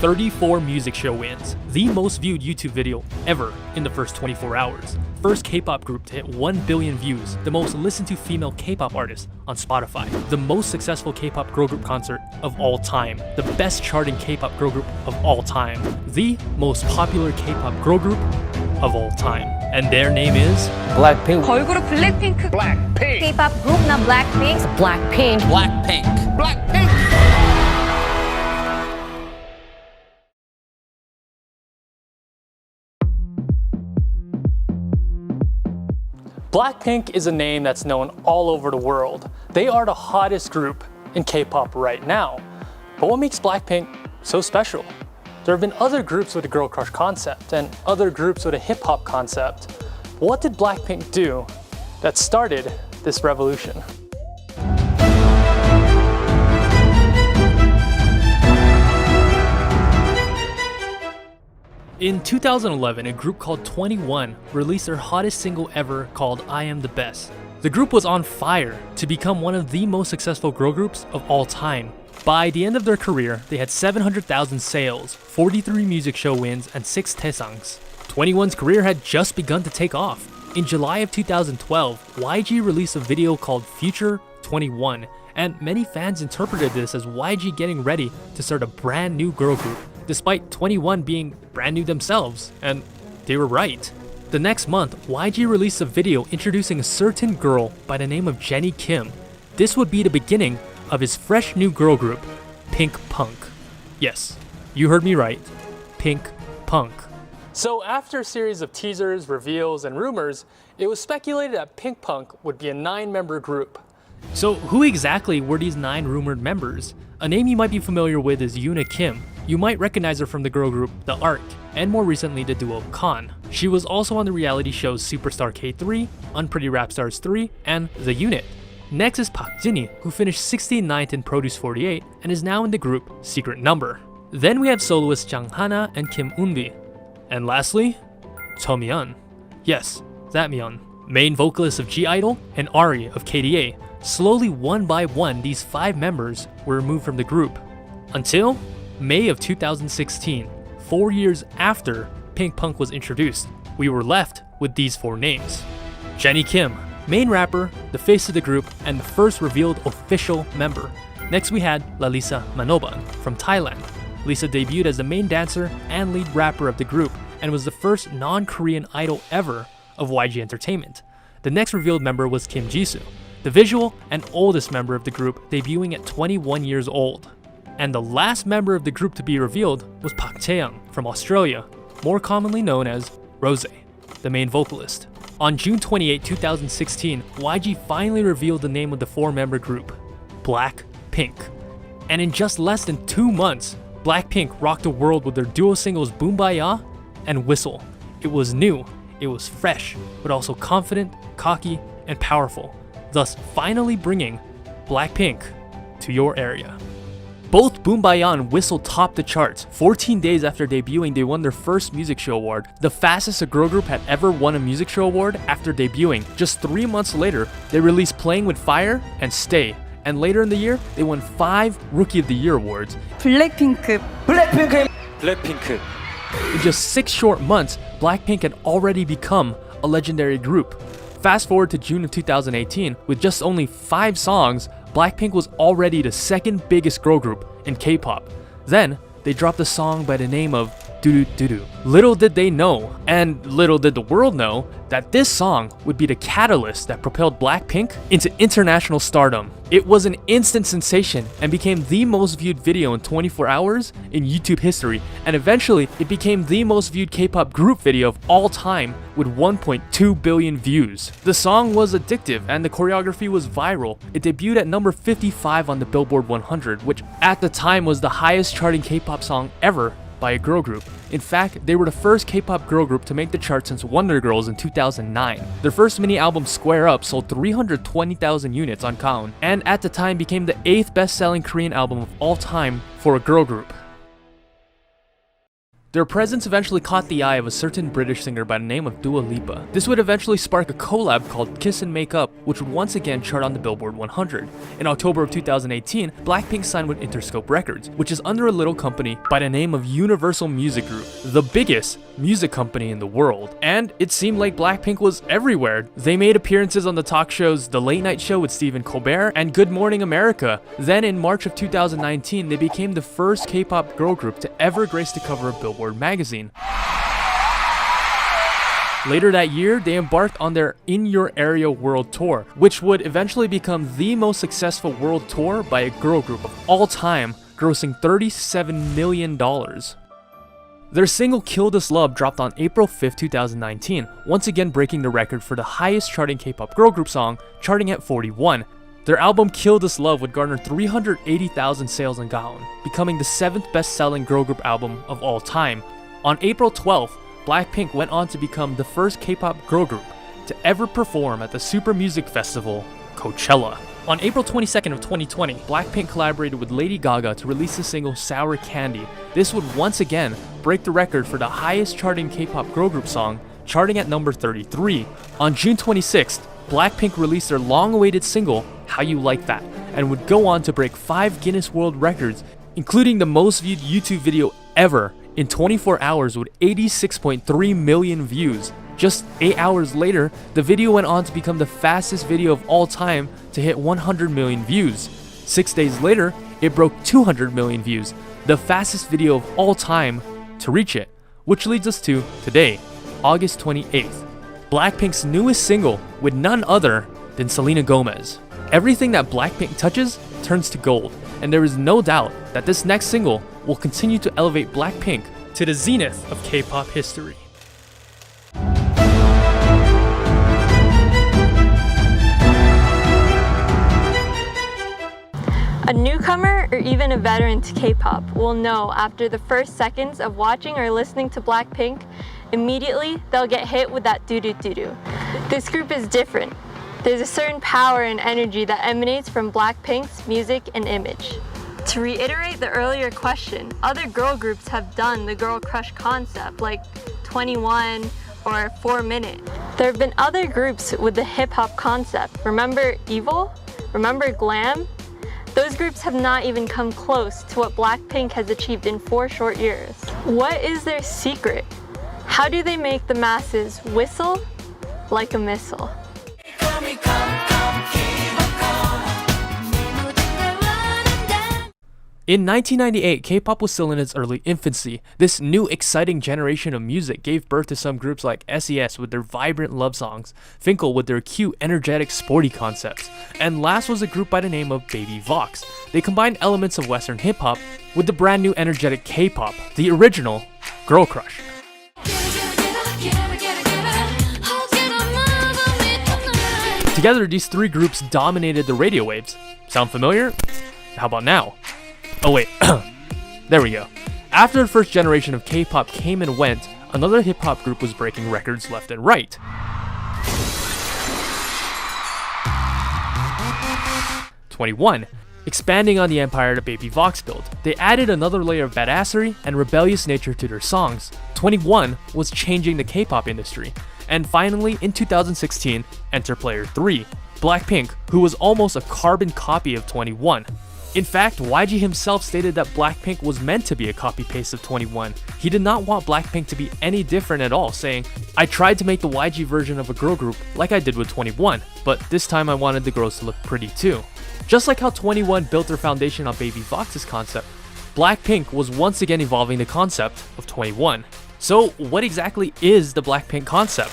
34 music show wins, the most viewed YouTube video ever in the first 24 hours. First K-pop group to hit 1 billion views, the most listened to female K-pop artist on Spotify, the most successful K-pop girl group concert of all time, the best charting K-pop girl group of all time, the most popular K-pop girl group of all time. And their name is BLACKPINK. 걸그룹 블랙핑크. BLACKPINK. K-pop group na BLACKPINK. BLACKPINK. BLACKPINK. BLACKPINK. BLACKPINK is a name that's known all over the world. They are the hottest group in K-pop right now. But what makes BLACKPINK so special? There have been other groups with a girl crush concept and other groups with a hip-hop concept. But what did BLACKPINK do that started this revolution? In 2011, a group called 21 released their hottest single ever called I Am the Best. The group was on fire to become one of the most successful girl groups of all time. By the end of their career, they had 700,000 sales, 43 music show wins, and 6 taesangs. 21's career had just begun to take off. In July of 2012, YG released a video called Future 21, and many fans interpreted this as YG getting ready to start a brand new girl group, despite 21 being brand new themselves, and they were right. The next month, YG released a video introducing a certain girl by the name of Jennie Kim. This would be the beginning of his fresh new girl group, Pink Punk. Yes, you heard me right, Pink Punk. So after a series of teasers, reveals, and rumors, it was speculated that Pink Punk would be a 9-member group. So who exactly were these 9 rumored members? A name you might be familiar with is Yoona Kim. You might recognize her from the girl group The Ark, and more recently the duo Khan. She was also on the reality shows Superstar K3, Unpretty Rap Stars 3, and The Unit. Next is Park Jinhee, who finished 69th in Produce 48 and is now in the group Secret Number. Then we have soloists Jang Hana and Kim Eunbi. And lastly, Cho Myeon. Yes, that Myeon. Main vocalist of G-Idol and Ari of KDA. Slowly one by one, these 5 members were removed from the group. Until May of 2016, 4 years after Pink Punk was introduced, we were left with these 4 names. Jennie Kim, main rapper, the face of the group, and the first revealed official member. Next we had Lalisa Manoban from Thailand. Lisa debuted as the main dancer and lead rapper of the group and was the first non-Korean idol ever of YG Entertainment. The next revealed member was Kim Jisoo, the visual and oldest member of the group, debuting at 21 years old. And the last member of the group to be revealed was Park Chae-young from Australia, more commonly known as Rose, the main vocalist. On June 28, 2016, YG finally revealed the name of the 4-member group, BLACKPINK. And in just less than 2 months, BLACKPINK rocked the world with their duo singles Boombayah and Whistle. It was new, it was fresh, but also confident, cocky, and powerful, thus finally bringing BLACKPINK to your area. Both Boombayah and Whistle topped the charts. 14 days after debuting, they won their first music show award, the fastest a girl group had ever won a music show award after debuting. Just 3 months later, they released Playing with Fire and Stay. And later in the year, they won 5 Rookie of the Year awards. 블랙핑크. BLACKPINK. In just 6 short months, BLACKPINK had already become a legendary group. Fast forward to June of 2018, with just only 5 songs, BLACKPINK was already the 2nd biggest girl group in K-pop. Then, they dropped a song by the name of Doo Doo Doo. Little did they know, and little did the world know, that this song would be the catalyst that propelled BLACKPINK into international stardom. It was an instant sensation and became the most viewed video in 24 hours in YouTube history, and eventually it became the most viewed K-pop group video of all time with 1.2 billion views. The song was addictive and the choreography was viral. It debuted at number 55 on the Billboard 100, which at the time was the highest charting K-pop song ever by a girl group. In fact, they were the first K-pop girl group to make the chart since Wonder Girls in 2009. Their first mini album Square Up sold 320,000 units on Gaon, and at the time became the 8th best-selling Korean album of all time for a girl group. Their presence eventually caught the eye of a certain British singer by the name of Dua Lipa. This would eventually spark a collab called Kiss and Make Up, which would once again chart on the Billboard 100. In October of 2018, BLACKPINK signed with Interscope Records, which is under a little company by the name of Universal Music Group, the biggest music company in the world. And it seemed like BLACKPINK was everywhere. They made appearances on the talk shows The Late Night Show with Stephen Colbert and Good Morning America. Then in March of 2019, they became the first K-pop girl group to ever grace the cover of Billboard magazine. Later that year, they embarked on their In Your Area World Tour, which would eventually become the most successful world tour by a girl group of all time, grossing $37 million. Their single Kill This Love dropped on April 5, 2019, once again breaking the record for the highest charting K-pop girl group song, charting at 41. Their album Kill This Love would garner 380,000 sales in Gaon, becoming the 7th best-selling girl group album of all time. On April 12th, BLACKPINK went on to become the first K-pop girl group to ever perform at the Super Music Festival, Coachella. On April 22nd of 2020, BLACKPINK collaborated with Lady Gaga to release the single Sour Candy. This would once again break the record for the highest charting K-pop girl group song, charting at number 33. On June 26th, BLACKPINK released their long-awaited single, How You Like That, and would go on to break 5 Guinness World Records, including the most viewed YouTube video ever in 24 hours with 86.3 million views. Just 8 hours later, the video went on to become the fastest video of all time to hit 100 million views. 6 days later, it broke 200 million views, the fastest video of all time to reach it, which leads us to today, August 28th. BLACKPINK's newest single with none other than Selena Gomez. Everything that BLACKPINK touches turns to gold, and there is no doubt that this next single will continue to elevate BLACKPINK to the zenith of K-pop history. A newcomer or even a veteran to K-pop will know after the first seconds of watching or listening to BLACKPINK, immediately they'll get hit with that doo-doo-doo-doo. This group is different. There's a certain power and energy that emanates from BLACKPINK's music and image. To reiterate the earlier question, other girl groups have done the girl crush concept like 21 or 4 Minute. There have been other groups with the hip-hop concept. Remember Evil? Remember Glam? Those groups have not even come close to what BLACKPINK has achieved in 4 short years. What is their secret? How do they make the masses whistle like a missile? In 1998, K-pop was still in its early infancy. This new exciting generation of music gave birth to some groups like SES with their vibrant love songs, Finkel with their cute, energetic, sporty concepts, and last was a group by the name of Baby Vox. They combined elements of Western hip-hop with the brand new energetic K-pop, the original Girl Crush. Together, these 3 groups dominated the radio waves. Sound familiar? How about now? Oh wait, there we go. After the first generation of K-pop came and went, another hip-hop group was breaking records left and right. 21. Expanding on the empire that Baby Vox built, they added another layer of badassery and rebellious nature to their songs. 21 was changing the K-pop industry. And finally, in 2016, enter player 3, BLACKPINK, who was almost a carbon copy of 21. In fact, YG himself stated that BLACKPINK was meant to be a copy-paste of 21. He did not want BLACKPINK to be any different at all, saying, "I tried to make the YG version of a girl group like I did with 21, but this time I wanted the girls to look pretty too." Just like how 21 built their foundation on Baby Vox's concept, BLACKPINK was once again evolving the concept of 21. So what exactly is the BLACKPINK concept?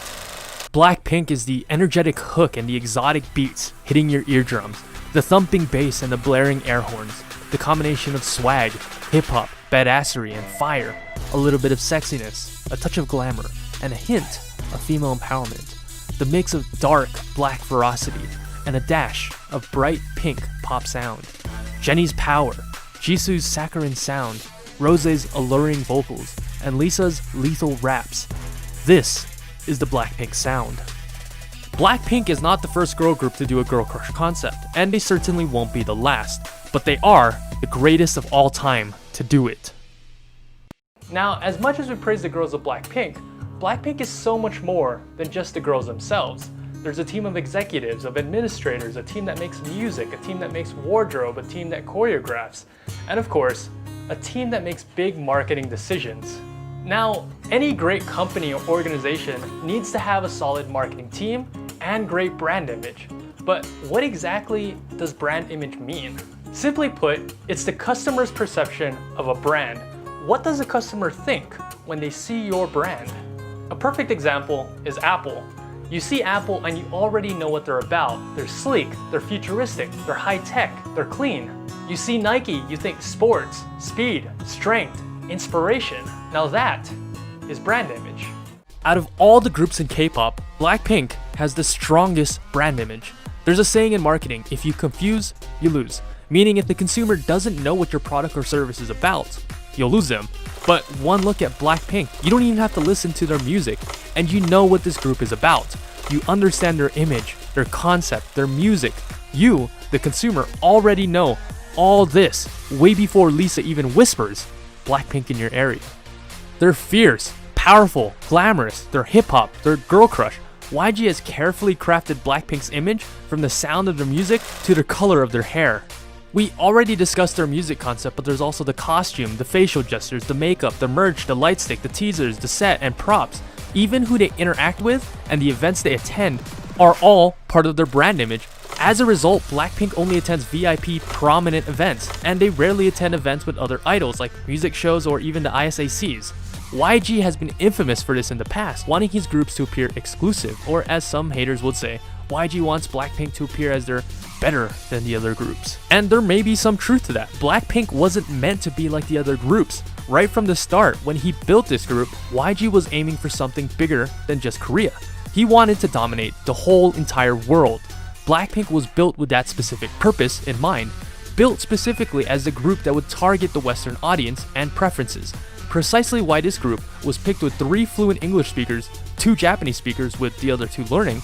BLACKPINK is the energetic hook and the exotic beats hitting your eardrums, the thumping bass and the blaring air horns, the combination of swag, hip-hop, badassery, and fire, a little bit of sexiness, a touch of glamour, and a hint of female empowerment, the mix of dark, black ferocity, and a dash of bright pink pop sound. Jennie's power, Jisoo's saccharine sound, Rose's alluring vocals, and Lisa's lethal raps. This is the BLACKPINK sound. BLACKPINK is not the first girl group to do a girl crush concept, and they certainly won't be the last, but they are the greatest of all time to do it. Now, as much as we praise the girls of BLACKPINK, BLACKPINK is so much more than just the girls themselves. There's a team of executives, of administrators, a team that makes music, a team that makes wardrobe, a team that choreographs, and of course, a team that makes big marketing decisions. Now, any great company or organization needs to have a solid marketing team and great brand image. But what exactly does brand image mean? Simply put, it's the customer's perception of a brand. What does a customer think when they see your brand? A perfect example is Apple. You see Apple and you already know what they're about. They're sleek, they're futuristic, they're high-tech, they're clean. You see Nike, you think sports, speed, strength, inspiration. Now that is brand image. Out of all the groups in K-pop, BLACKPINK has the strongest brand image. There's a saying in marketing, if you confuse, you lose. Meaning if the consumer doesn't know what your product or service is about, you'll lose them. But one look at BLACKPINK, you don't even have to listen to their music, and you know what this group is about. You understand their image, their concept, their music. You, the consumer, already know all this way before Lisa even whispers BLACKPINK in your area. They're fierce, powerful, glamorous, they're hip-hop, they're girl crush. YG has carefully crafted BLACKPINK's image from the sound of their music to the color of their hair. We already discussed their music concept, but there's also the costume, the facial gestures, the makeup, the merch, the light stick, the teasers, the set, and props. Even who they interact with and the events they attend are all part of their brand image. As a result, BLACKPINK only attends VIP prominent events, and they rarely attend events with other idols like music shows or even the ISACs. YG has been infamous for this in the past, wanting his groups to appear exclusive, or as some haters would say, YG wants BLACKPINK to appear as they're better than the other groups. And there may be some truth to that. BLACKPINK wasn't meant to be like the other groups. Right from the start, when he built this group, YG was aiming for something bigger than just Korea. He wanted to dominate the whole entire world. BLACKPINK was built with that specific purpose in mind, built specifically as the group that would target the Western audience and preferences. Precisely why this group was picked with 3 fluent English speakers, 2 Japanese speakers with the other 2 learning,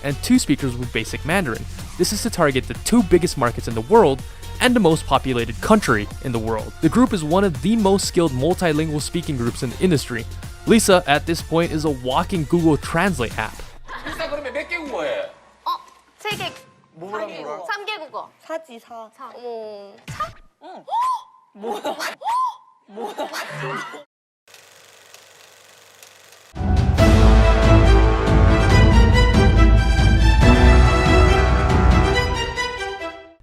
and 2 speakers with basic Mandarin. This is to target the 2 biggest markets in the world and the most populated country in the world. The group is one of the most skilled multilingual speaking groups in the industry. Lisa, at this point, is a walking Google Translate app. 리사 그러면 몇 개 국어해? 3개. 뭐랑 뭐랑? 3개 국어. 4지 4. 어머.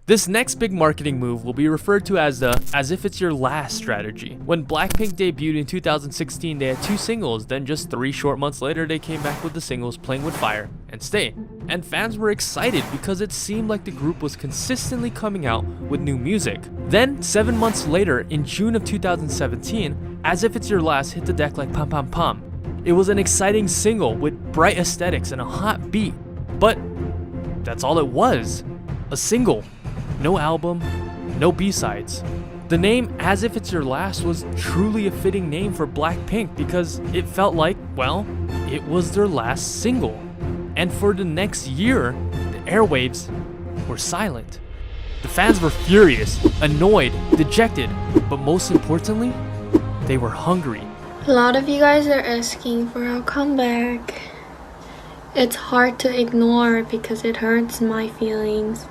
This next big marketing move will be referred to as the "as if it's your last" strategy. When BLACKPINK debuted in 2016, they had 2 singles, then just 3 short months later they came back with the singles Playing With Fire and Stay. And fans were excited because it seemed like the group was consistently coming out with new music. Then, 7 months later, in June of 2017, As If It's Your Last hit the deck like pam pam pam. It was an exciting single with bright aesthetics and a hot beat, but that's all it was, a single. No album, no B-sides. The name As If It's Your Last was truly a fitting name for BLACKPINK because it felt like, well, it was their last single. And for the next year, the airwaves were silent. The fans were furious, annoyed, dejected, but most importantly, they were hungry. A lot of you guys are asking for our comeback. It's hard to ignore because it hurts my feelings.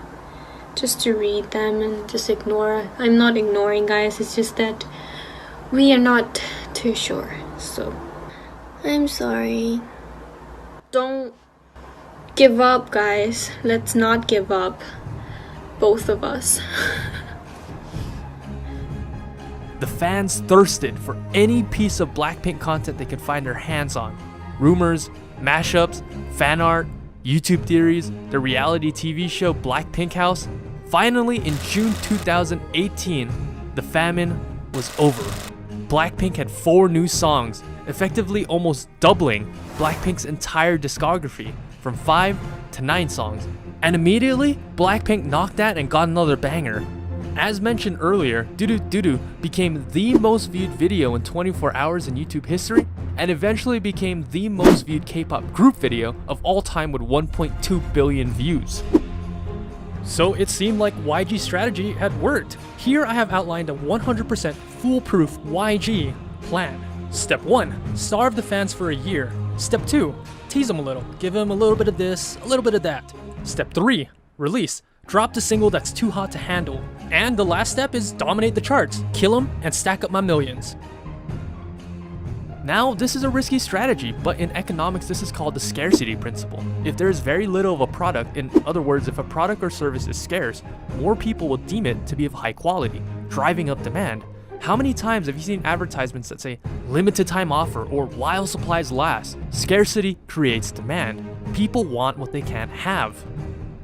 Just to read them and just ignore. I'm not ignoring, guys, it's just that we are not too sure, so I'm sorry. Don't give up, guys. Let's not give up, both of us. The fans thirsted for any piece of BLACKPINK content they could find their hands on. Rumors, mashups, fan art, YouTube theories, the reality TV show BLACKPINK House. Finally, in June 2018, the famine was over. BLACKPINK had 4 new songs, effectively almost doubling BLACKPINK's entire discography from 5 to 9 songs. And immediately, BLACKPINK knocked that and got another banger. As mentioned earlier, Doo Doo Doo Doo became the most viewed video in 24 hours in YouTube history, and eventually became the most viewed K-pop group video of all time with 1.2 billion views. So it seemed like YG's strategy had worked. Here I have outlined a 100% foolproof YG plan. Step 1, starve the fans for a year. Step 2, tease them a little, give them a little bit of this, a little bit of that. Step 3, release. Drop the single that's too hot to handle. And the last step is dominate the charts, kill them, and stack up my millions. Now, this is a risky strategy, but in economics this is called the scarcity principle. If there is very little of a product, in other words, if a product or service is scarce, more people will deem it to be of high quality, driving up demand. How many times have you seen advertisements that say limited time offer or while supplies last? Scarcity creates demand. People want what they can't have.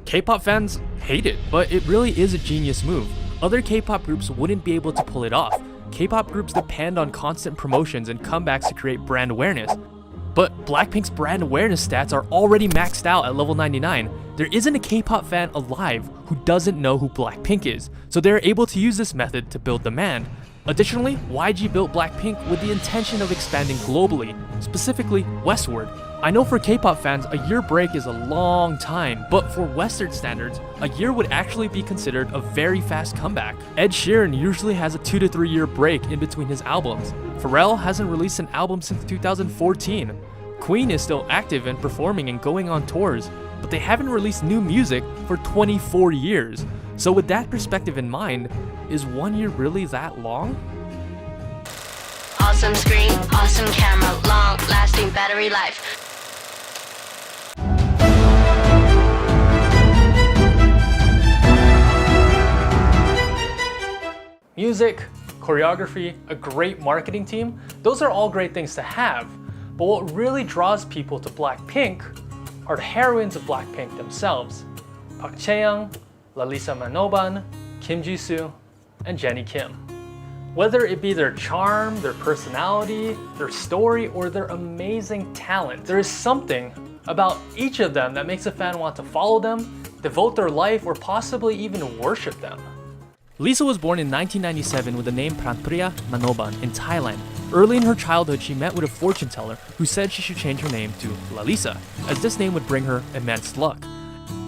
K-pop fans hate it, but it really is a genius move. Other K-pop groups wouldn't be able to pull it off. K-pop groups depend on constant promotions and comebacks to create brand awareness. But Blackpink's brand awareness stats are already maxed out at level 99. There isn't a K-pop fan alive who doesn't know who Blackpink is, so they're able to use this method to build demand. Additionally, YG built Blackpink with the intention of expanding globally, specifically westward. I know for K-pop fans, a year break is a long time, but for Western standards, a year would actually be considered a very fast comeback. Ed Sheeran usually has a 2 to 3 year break in between his albums. Pharrell hasn't released an album since 2014. Queen is still active and performing and going on tours, but they haven't released new music for 24 years. So with that perspective in mind, is 1 year really that long? Awesome screen, awesome camera, long lasting battery life. Music, choreography, a great marketing team, those are all great things to have. But what really draws people to Blackpink are the heroines of Blackpink themselves. Park Chae-young, Lalisa Manoban, Kim Jisoo, and Jennie Kim. Whether it be their charm, their personality, their story, or their amazing talent, there is something about each of them that makes a fan want to follow them, devote their life, or possibly even worship them. Lisa was born in 1997 with the name Pranpriya Manoban in Thailand. Early in her childhood, she met with a fortune teller who said she should change her name to Lalisa, as this name would bring her immense luck.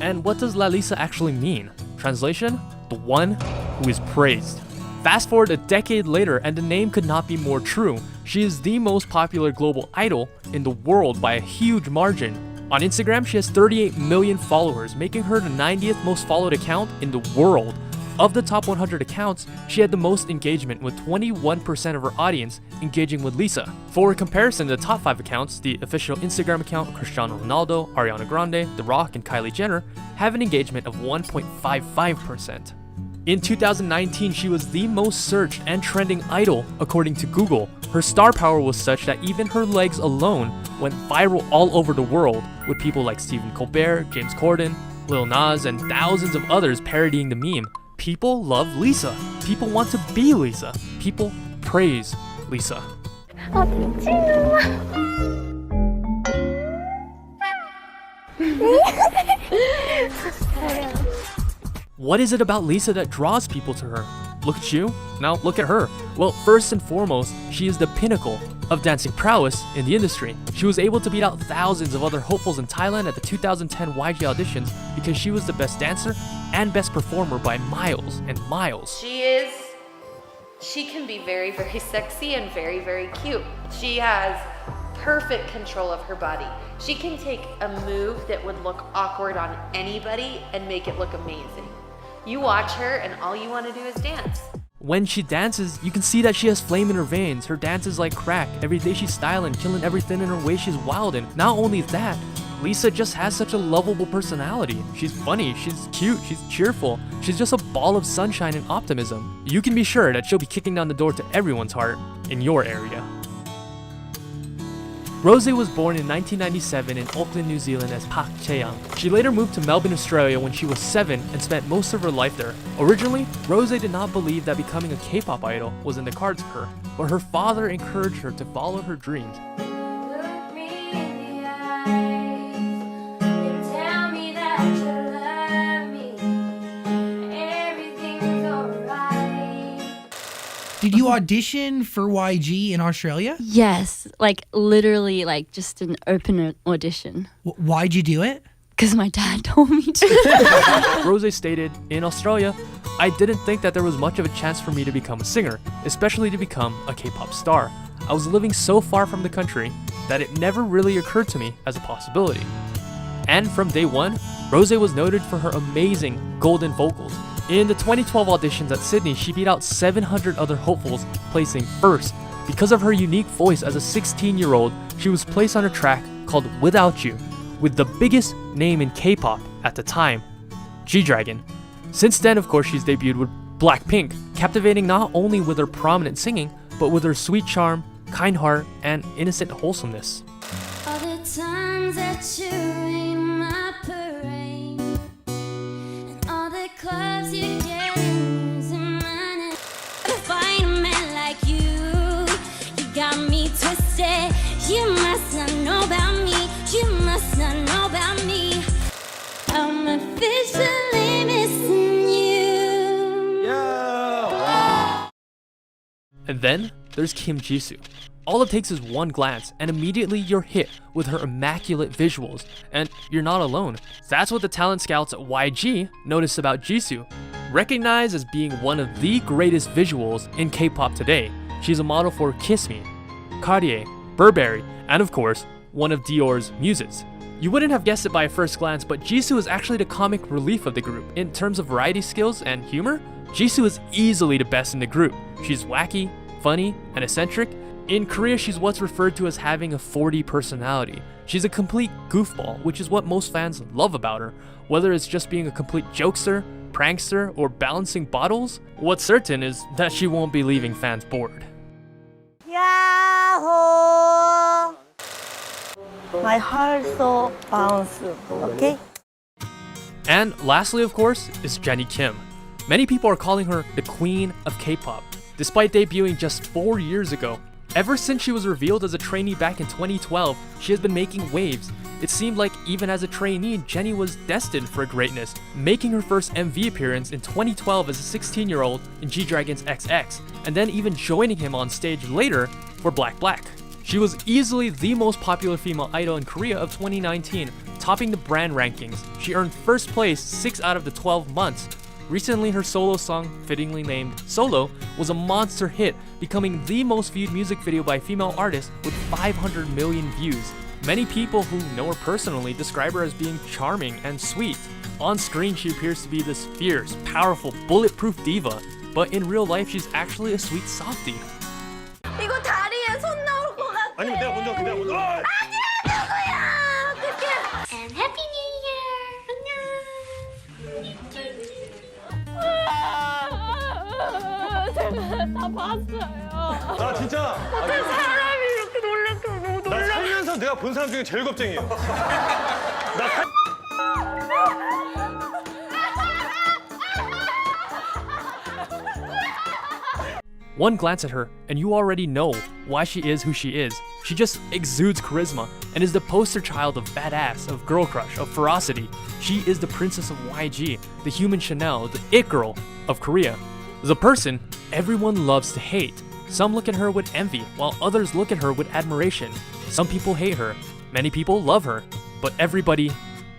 And what does Lalisa actually mean? Translation? The one who is praised. Fast forward a decade later and the name could not be more true. She is the most popular global idol in the world by a huge margin. On Instagram, she has 38 million followers, making her the 90th most followed account in the world. Of the top 100 accounts, she had the most engagement with 21% of her audience engaging with Lisa. For comparison, the top 5 accounts, the official Instagram account, Cristiano Ronaldo, Ariana Grande, The Rock, and Kylie Jenner, have an engagement of 1.55%. In 2019, she was the most searched and trending idol according to Google. Her star power was such that even her legs alone went viral all over the world, with people like Stephen Colbert, James Corden, Lil Nas, and thousands of others parodying the meme. People love Lisa. People want to be Lisa. People praise Lisa. What is it about Lisa that draws people to her? Look at you, now look at her. Well, first and foremost, she is the pinnacle of dancing prowess in the industry. She was able to beat out thousands of other hopefuls in Thailand at the 2010 YG auditions because she was the best dancer and best performer by miles and miles. She can be very, very sexy and very, very cute. She has perfect control of her body. She can take a move that would look awkward on anybody and make it look amazing. You watch her and all you want to do is dance. When she dances, you can see that she has flame in her veins. Her dance is like crack. Every day she's styling, killing everything in her way. She's wild, and not only that, Lisa just has such a lovable personality. She's funny, she's cute, she's cheerful. She's just a ball of sunshine and optimism. You can be sure that she'll be kicking down the door to everyone's heart in your area. Rosé was born in 1997 in Auckland, New Zealand as Park Chae-young. She later moved to Melbourne, Australia when she was 7 and spent most of her life there. Originally, Rosé did not believe that becoming a K-pop idol was in the cards for her, but her father encouraged her to follow her dreams. Look me in the eyes and tell me that you love me. Everything's alright. Did you audition for YG in Australia? Yes, like literally like just an open audition. Why'd you do it? Because my dad told me to. Rose stated, in Australia, I didn't think that there was much of a chance for me to become a singer, especially to become a K-pop star. I was living so far from the country that it never really occurred to me as a possibility. And from day one, Rose was noted for her amazing golden vocals. In the 2012 auditions at Sydney, she beat out 700 other hopefuls, placing first. Because of her unique voice as a 16-year-old, she was placed on a track called Without You, with the biggest name in K-pop at the time, G-Dragon. Since then, of course, she's debuted with BLACKPINK, captivating not only with her prominent singing, but with her sweet charm, kind heart, and innocent wholesomeness. All the times that you rain my parade, and all the clubs you get in mine. To find a man like you got me twisted. You must not know about me. You must not know about me. I'm officially missing you. And then there's Kim Jisoo. All it takes is one glance, and immediately you're hit with her immaculate visuals, and you're not alone. That's what the talent scouts at YG noticed about Jisoo. Recognized as being one of the greatest visuals in K-pop today, she's a model for Kiss Me, Cartier, Burberry, and of course, one of Dior's muses. You wouldn't have guessed it by a first glance, but Jisoo is actually the comic relief of the group. In terms of variety skills and humor, Jisoo is easily the best in the group. She's wacky, funny, and eccentric. In Korea, she's what's referred to as having a 40 personality. She's a complete goofball, which is what most fans love about her. Whether it's just being a complete jokester, prankster, or balancing bottles, what's certain is that she won't be leaving fans bored. Yahoo! My heart so bounce, okay? And lastly, of course, is Jennie Kim. Many people are calling her the queen of K-pop, despite debuting just 4 years ago. Ever since she was revealed as a trainee back in 2012, she has been making waves. It seemed like even as a trainee, Jennie was destined for greatness, making her first MV appearance in 2012 as a 16-year-old in G-Dragon's XX, and then even joining him on stage later for BLACK. She was easily the most popular female idol in Korea of 2019, topping the brand rankings. She earned first place 6 out of the 12 months. Recently, her solo song, fittingly named Solo, was a monster hit, becoming the most viewed music video by a female artist with 500 million views. Many people who know her personally describe her as being charming and sweet. On screen, she appears to be this fierce, powerful, bulletproof diva, but in real life, she's actually a sweet softie. 이거 다리에 손 나올 것 같아. 아니면 내가 먼저 아니야, 누구야? 어떡해. And Happy New Year. 제가 다 봤어요. 나 진짜 어떻게 사람이 이렇게 놀랄까? 너무 나 놀라. 살면서 내가 본 사람 중에 제일 겁쟁이에요. One glance at her, and you already know why she is who she is. She just exudes charisma and is the poster child of badass, of girl crush, of ferocity. She is the princess of YG, the human Chanel, the it girl of Korea. The person everyone loves to hate. Some look at her with envy, while others look at her with admiration. Some people hate her, many people love her, but everybody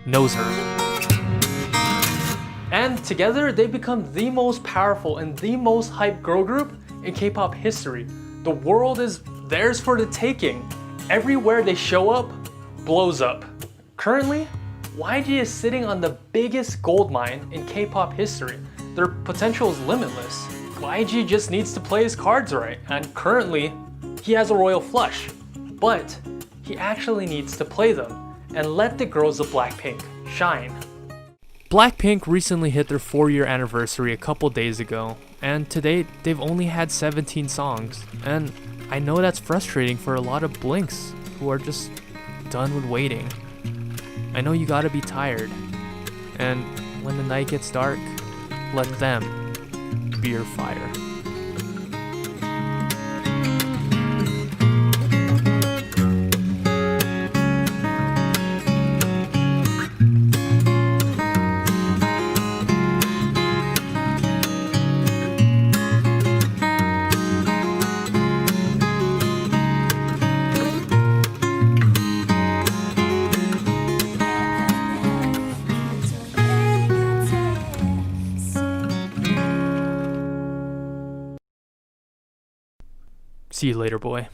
knows her. And together, they become the most powerful and the most hyped girl group in K-pop history. The world is theirs for the taking. Everywhere they show up, blows up. Currently, YG is sitting on the biggest gold mine in K-pop history. Their potential is limitless. YG just needs to play his cards right, and currently, he has a royal flush. But he actually needs to play them and let the girls of BLACKPINK shine. BLACKPINK recently hit their 4-year anniversary a couple days ago, and to date, they've only had 17 songs. And I know that's frustrating for a lot of Blinks who are just done with waiting. I know you gotta be tired, and when the night gets dark, let them be your fire. See you later, boy.